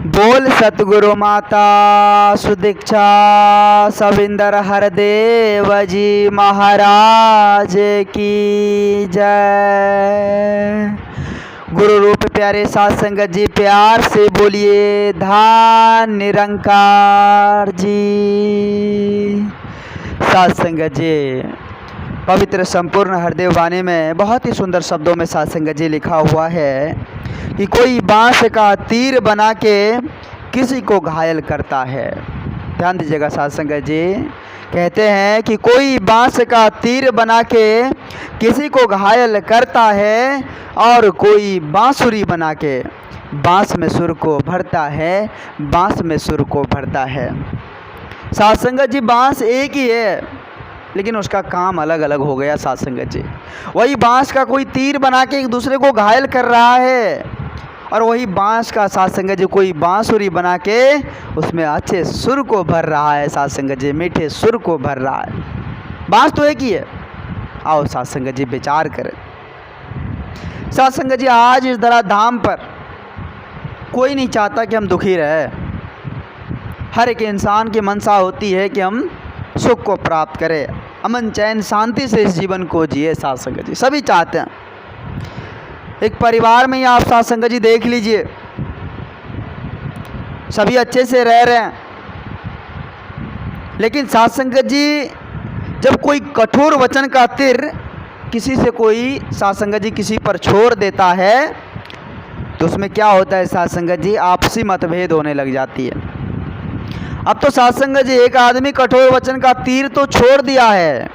बोल सतगुरु माता सुदीक्षा सविंदर हरदेव जी महाराज की जय। गुरु रूप प्यारे साध संगत जी प्यार से बोलिए धान निरंकार जी। साध संगत जी पवित्र संपूर्ण हरदेव वाणी में बहुत ही सुंदर शब्दों में साध संगत जी लिखा हुआ है कि कोई बांस का तीर बना के किसी को घायल करता है। ध्यान दीजिएगा साध संगत जी, कहते हैं कि कोई बांस का तीर बना के किसी को घायल करता है और कोई बांसुरी बना के बांस में सुर को भरता है, बांस में सुर को भरता है। साध संगत जी बांस एक ही है लेकिन उसका काम अलग अलग हो गया। साध संगत जी वही बांस का कोई तीर बना के एक दूसरे को घायल कर रहा है और वही बांस का साध संगत जी कोई बांसुरी बना के उसमें अच्छे सुर को भर रहा है। साध संगत जी मीठे सुर को भर रहा है। बांस तो एक ही है। आओ साध संगत जी विचार करें। साध संगत जी आज इस धरा धाम पर कोई नहीं चाहता कि हम दुखी रहे। हर एक इंसान की मनसा होती है कि हम सुख को प्राप्त करें, अमन चैन शांति से इस जीवन को जिए। साध संगत जी सभी चाहते हैं। एक परिवार में ही आप साध संगत जी देख लीजिए, सभी अच्छे से रह रहे हैं, लेकिन साध संगत जी जब कोई कठोर वचन का तीर किसी से कोई साध संगत जी किसी पर छोड़ देता है तो उसमें क्या होता है साध संगत जी, आपसी मतभेद होने लग जाती है। अब तो साध संगत जी एक आदमी कठोर वचन का तीर तो छोड़ दिया है,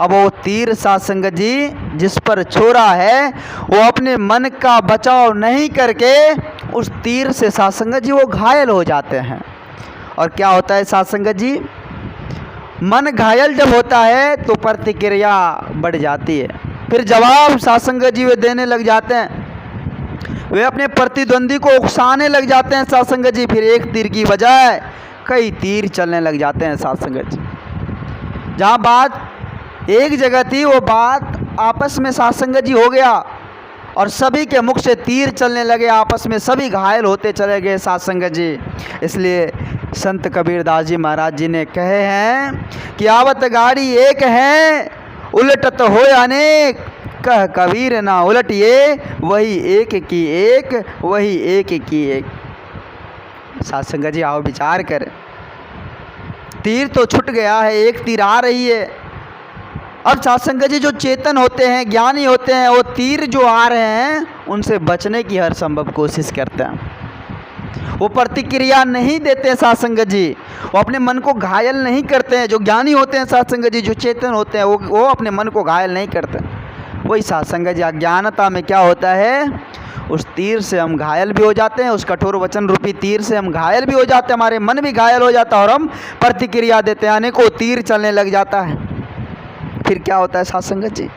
अब वो तीर साध संगत जी जिस पर छोड़ा है वो अपने मन का बचाव नहीं करके उस तीर से साध संगत जी वो घायल हो जाते हैं। और क्या होता है साध संगत जी, मन घायल जब होता है तो प्रतिक्रिया बढ़ जाती है, फिर जवाब साध संगत जी वे देने लग जाते हैं, वे अपने प्रतिद्वंदी को उकसाने लग जाते हैं। साध संगत जी फिर एक तीर की बजाय कई तीर चलने लग जाते हैं। साध संगत जी जहाँ बात एक जगह थी वो बात आपस में साध संगत जी हो गया और सभी के मुख से तीर चलने लगे, आपस में सभी घायल होते चले गए। साध संगत जी इसलिए संत कबीरदास जी महाराज जी ने कहे हैं कि आवत गाड़ी एक है उलटत हो अनेक, कह कबीर ना उलटिए वही एक की एक, वही एक की एक। साध संगत जी आओ विचार करें। तीर तो छूट गया है, एक तीर आ रही है। अब साध संगत जी जो चेतन होते हैं, ज्ञानी होते हैं, वो तीर जो आ रहे हैं उनसे बचने की हर संभव कोशिश करते हैं। वो प्रतिक्रिया नहीं देते साध संगत जी, वो अपने मन को घायल नहीं करते हैं। जो ज्ञानी होते हैं साध संगत जी, जो चेतन होते हैं, वो अपने मन को घायल नहीं करते। वही साध संगत जी अज्ञानता में क्या होता है, उस तीर से हम घायल भी हो जाते हैं, उस कठोर वचन रूपी तीर से हम घायल भी हो जाते हैं, हमारे मन भी घायल हो जाता है और हम प्रतिक्रिया देते हैं, अनेकों तीर चलने लग जाता है। फिर क्या होता है साध संगत जी,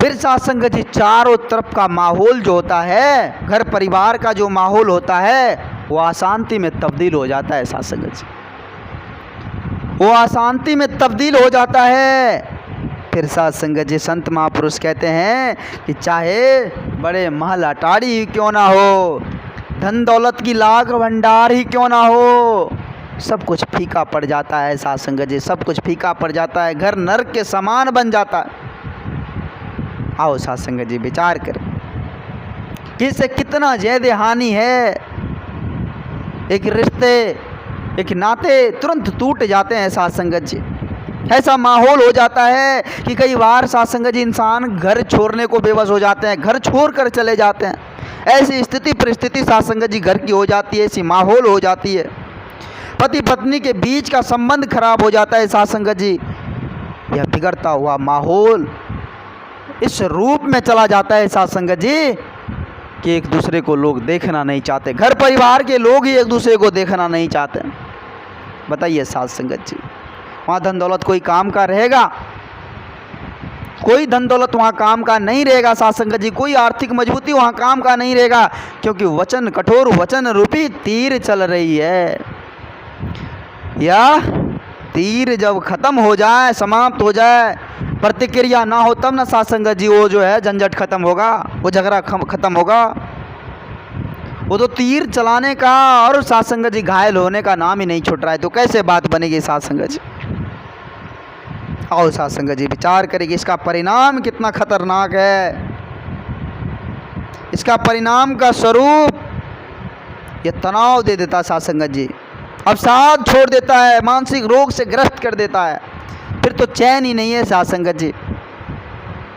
फिर साध संगत जी चारों तरफ का माहौल जो होता है, घर परिवार का जो माहौल होता है वो अशांति में तब्दील हो जाता है। साध संगत जी वो अशांति में तब्दील हो जाता है। फिर साध संगत जी संत महापुरुष कहते हैं कि चाहे बड़े महल अटारी ही क्यों ना हो, धन दौलत की लाख भंडार ही क्यों ना हो, सब कुछ फीका पड़ जाता है। साध संगत जी सब कुछ फीका पड़ जाता है, घर नरक के समान बन जाता है। आओ साध संगत जी विचार करें कि इससे कितना ज्यादा हानि है। एक रिश्ते, एक नाते तुरंत टूट जाते हैं। साध संगत जी ऐसा माहौल हो जाता है कि कई बार साध संगत जी इंसान घर छोड़ने को बेबस हो जाते हैं, घर छोड़ कर चले जाते हैं। ऐसी स्थिति परिस्थिति साध संगत जी घर की हो जाती है, ऐसी माहौल हो जाती है। पति पत्नी के बीच का संबंध खराब हो जाता है। साध संगत जी यह बिगड़ता हुआ माहौल इस रूप में चला जाता है साध संगत जी कि एक दूसरे को लोग देखना नहीं चाहते, घर परिवार के लोग ही एक दूसरे को देखना नहीं चाहते। बताइए साध संगत जी वहाँ धन दौलत कोई काम का रहेगा? कोई धन दौलत वहाँ काम का नहीं रहेगा। साध संगत जी कोई आर्थिक मजबूती वहाँ काम का नहीं रहेगा, क्योंकि वचन कठोर वचन रूपी तीर चल रही है। या तीर जब खत्म हो जाए, समाप्त हो जाए, प्रतिक्रिया ना हो, तब ना साध संगत जी वो जो है झंझट खत्म होगा, वो झगड़ा खत्म होगा। वो तो तीर चलाने का और साथ संगत जी घायल होने का नाम ही नहीं छूट रहा है। तो कैसे बात बनेगी साथ संगत जी? आओ साथ संगत जी विचार करेगी इसका परिणाम कितना खतरनाक है। इसका परिणाम का स्वरूप ये तनाव दे देता है साथ संगत जी, अवसाद छोड़ देता है, मानसिक रोग से ग्रस्त कर देता है, फिर तो चैन ही नहीं है साथ संगत जी।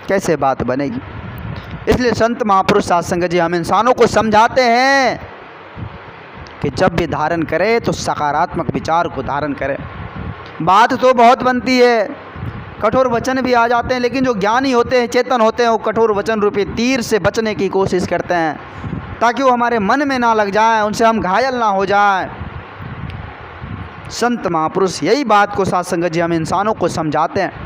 कैसे बात बनेगी? इसलिए संत महापुरुष साथ संगत जी हम इंसानों को समझाते हैं कि जब भी धारण करें तो सकारात्मक विचार को धारण करें। बात तो बहुत बनती है, कठोर वचन भी आ जाते हैं, लेकिन जो ज्ञानी होते हैं, चेतन होते हैं, वो कठोर वचन रूपी तीर से बचने की कोशिश करते हैं ताकि वो हमारे मन में ना लग जाए, उनसे हम घायल ना हो जाए। संत महापुरुष यही बात को साथ संगत जी हम इंसानों को समझाते हैं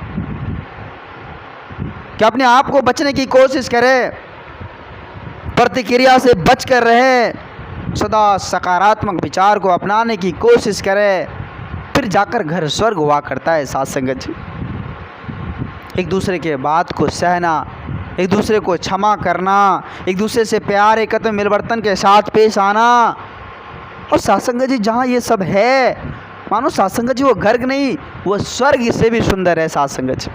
कि अपने आप को बचने की कोशिश करें, प्रतिक्रिया से बच कर रहे, सदा सकारात्मक विचार को अपनाने की कोशिश करें, फिर जाकर घर स्वर्ग हुआ करता है साथ संगत जी। एक दूसरे के बात को सहना, एक दूसरे को क्षमा करना, एक दूसरे से प्यार एकत्र मिलवर्तन के साथ पेश आना। और साथ संगत जी जहाँ ये सब है, मानो साथ संगत जी वो घर नहीं, वो स्वर्ग से भी सुंदर है साथ संगत जी,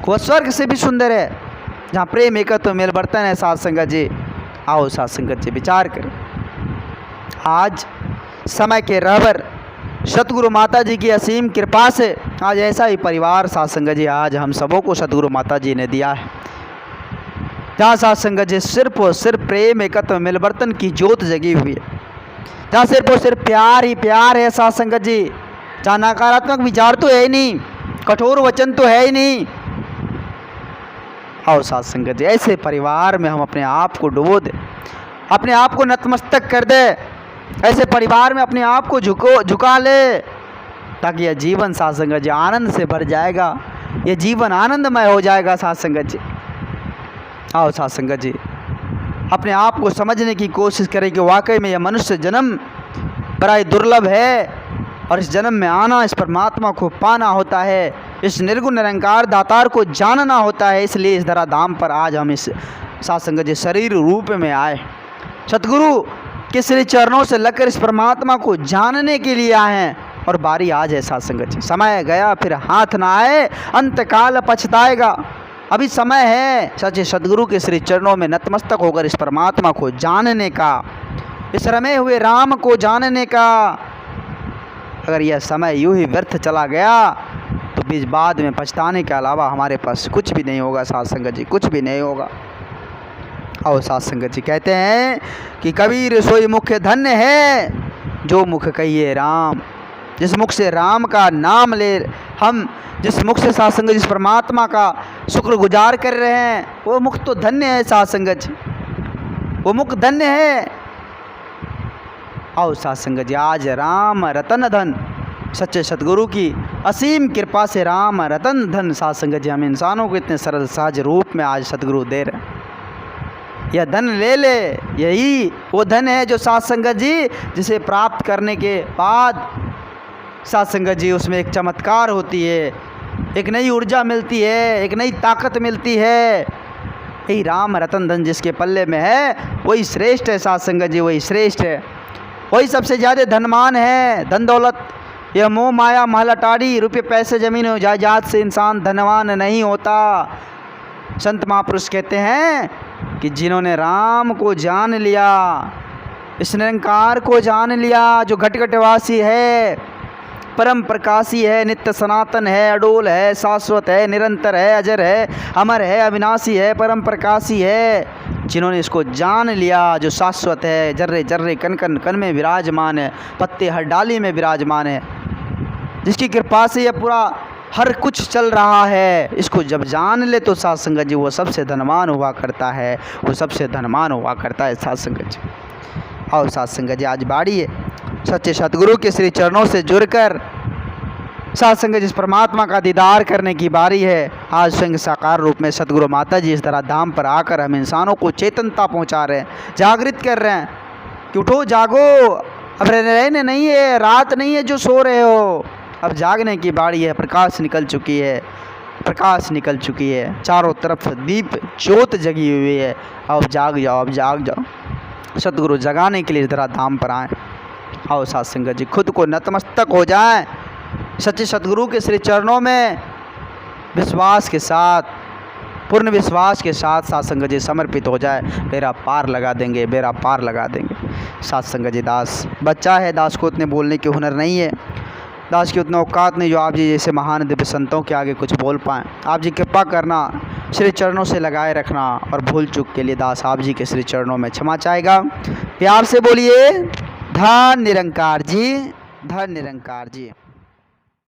वो स्वर्ग से भी सुंदर है जहाँ प्रेम एकत्र मिलवर्तन है साथ संगत जी। आओ साथ संगत जी विचार करें। आज समय के रहबर सतगुरु माता जी की असीम कृपा से आज ऐसा ही परिवार साथ संगत जी आज हम सबों को सतगुरु माता जी ने दिया है, जहाँ साथ संगत जी सिर्फ और सिर्फ प्रेम एकत्र मिलवर्तन की ज्योत जगी हुई है, जहाँ सिर्फ और सिर्फ प्यार ही प्यार है साथ संगत जी, जहाँ नकारात्मक विचार तो है ही नहीं, कठोर वचन तो है ही नहीं। आओ साथ संगत जी ऐसे परिवार में हम अपने आप को डुबो दे, अपने आप को नतमस्तक कर दे, ऐसे परिवार में अपने आप को झुका ले, ताकि यह जीवन साथ संगत जी आनंद से भर जाएगा, यह जीवन आनंदमय हो जाएगा साथ संगत जी। आओ साथ संगत जी अपने आप को समझने की कोशिश करें कि वाकई में यह मनुष्य जन्म बड़ा ही दुर्लभ है और इस जन्म में आना, इस परमात्मा को पाना होता है, इस निर्गुण निरंकार दातार को जानना होता है। इसलिए इस धराधाम पर आज हम इस साथ संगत जी शरीर रूप में आए, सतगुरु के श्री चरणों से लगकर इस परमात्मा को जानने के लिए आए हैं। और बारी आज है साथ संगत जी, समय गया फिर हाथ ना आए, अंत काल पछताएगा। अभी समय है सच्चे सदगुरु के श्री चरणों में नतमस्तक होकर इस परमात्मा को जानने का, इस रमे हुए राम को जानने का। अगर यह समय यूं ही व्यर्थ चला गया तो बीच बाद में पछताने के अलावा हमारे पास कुछ भी नहीं होगा साथ संगत जी, कुछ भी नहीं होगा। और साथ संगत जी कहते हैं कि कबीर सोई मुख धन्य है जो मुख कहिए राम। जिस मुख से राम का नाम ले, हम जिस मुख से साथ संगत जिस परमात्मा का शुक्र गुजार कर रहे हैं, वो मुख तो धन्य है साथ संगत जी, वो मुख धन्य है। आओ साथ संगत जी आज राम रतन धन, सच्चे सतगुरु की असीम कृपा से राम रतन धन साथ संगत जी हम इंसानों को इतने सरल सहज रूप में आज सतगुरु दे रहे हैं। यह धन ले ले, यही वो धन है जो साथ संगत जी जिसे प्राप्त करने के बाद साथ संगत जी उसमें एक चमत्कार होती है, एक नई ऊर्जा मिलती है, एक नई ताकत मिलती है। यही राम रतन धन जिसके पल्ले में है वही श्रेष्ठ है साथ संगत जी, वही श्रेष्ठ है, वही सबसे ज़्यादा धनवान है। धन दौलत यह मोह माया महलटाड़ी रुपये पैसे ज़मीन जायदाद से इंसान धनवान नहीं होता। संत महापुरुष कहते हैं कि जिन्होंने राम को जान लिया, इस निरंकार को जान लिया जो घट घटवासी है, परम प्रकाशी है, नित्य सनातन है, अडोल है, शाश्वत है, निरंतर है, अजर है, अमर है, अविनाशी है, परम प्रकाशी है, जिन्होंने इसको जान लिया जो शाश्वत है, जर्रे जर्रे कन कन कन में विराजमान है, पत्ते हर डाली में विराजमान है, जिसकी कृपा से यह पूरा हर कुछ चल रहा है, इसको जब जान ले तो साथ संगत जी वो सबसे धनवान हुआ करता है, वो सबसे धनवान हुआ करता है साथ संगत जी। और साथ संगत जी आज बाड़ी है सच्चे सतगुरु के श्री चरणों से जुड़कर साथ संगत जिस परमात्मा का दीदार करने की बारी है। आज स्वयं साकार रूप में सतगुरु माता जी इस तरह धाम पर आकर हम इंसानों को चेतनता पहुंचा रहे हैं, जागृत कर रहे हैं कि उठो जागो, अब रहने नहीं है, रात नहीं है जो सो रहे हो, अब जागने की बारी है। प्रकाश निकल चुकी है, प्रकाश निकल चुकी है, चारों तरफ दीप ज्योत जगी हुई है, अब जाग जाओ, अब जाग जाओ। सतगुरु जगाने के लिए जरा धाम पर आए। आओ साध संगत जी, खुद को नतमस्तक हो जाएं, सच्चे सतगुरु के श्री चरणों में विश्वास के साथ, पूर्ण विश्वास के साथ साध संगत जी समर्पित हो जाए। बेड़ा पार लगा देंगे, बेड़ा पार लगा देंगे। साध संगत जी दास बच्चा है, दास को उतने बोलने के हुनर नहीं है, दास की उतना औकात नहीं जो आप जी जैसे महान दिव्य संतों के आगे कुछ बोल पाएँ। आप जी कृपा करना, श्री चरणों से लगाए रखना, और भूल चूक के लिए दास आप जी के श्री चरणों में क्षमा चाहेगा। प्यार से बोलिए धन निरंकार जी, धन निरंकार जी।